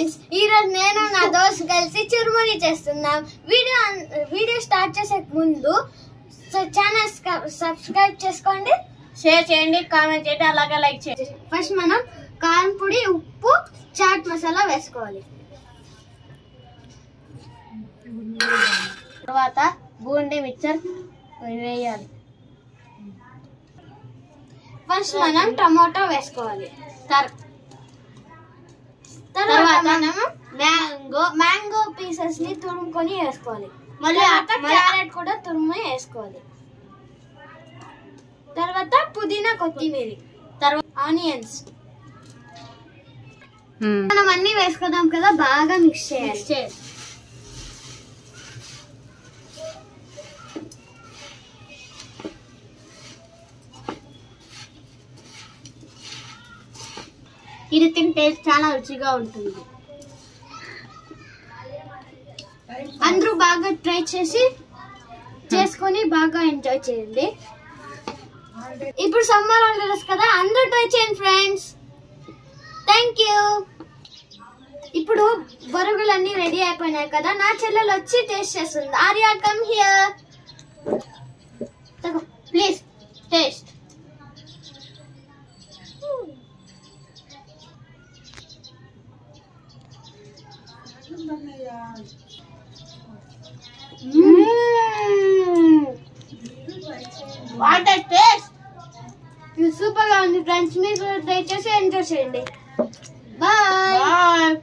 Friends, ఈ రోజు నేను నా దోస్త్ కలిసి చురుమురి చేస్తున్నాం. వీడియో స్టార్ట్ చేసే ముందు ఛానల్ సబ్స్క్రైబ్ చేసుకోండి, షేర్ చేయండి, కామెంట్ చేయండి, అలాగే లైక్ చేయండి. ఫస్ట్ మనం కారం పొడి, ఉప్పు, చాట్ మసాలా వేసుకోవాలి. తర్వాత బూందీ మిక్చర్ వేయాలి. ఫస్ట్ మనం టమాటో వేసుకోవాలి. తర్వాత మనము మ్యాంగో పీసెస్ ని తురుముకొని వేసుకోవాలి. మళ్ళీ క్యారెట్ కూడా తురుము వేసుకోవాలి. తర్వాత పుదీనా, కొత్తిమీర, తర్వాత ఆనియన్స్ మనం అన్ని వేసుకుందాం కదా, బాగా మిక్స్ చేయాలి. ఇది తింటే చాలా రుచిగా ఉంటుంది. అందరూ బాగా ట్రై చేసుకొని బాగా ఎంజాయ్ చేయండి. ఇప్పుడు సమ్మర్ హాలిడేస్ కదా, అందరూ ట్రై చేయండి ఫ్రెండ్స్. Thank you. ఇప్పుడు బొరుగులన్నీ రెడీ అయిపోయినాయి కదా, నా చెల్లెలు వచ్చి టేస్ట్ చేస్తుంది. Arya, come here, please taste. What a taste! ఇది సూపర్ గా ఉంది ఫ్రెండ్స్. మీరు దయచేసి ఎంజాయ్ చేయండి. బాయ్.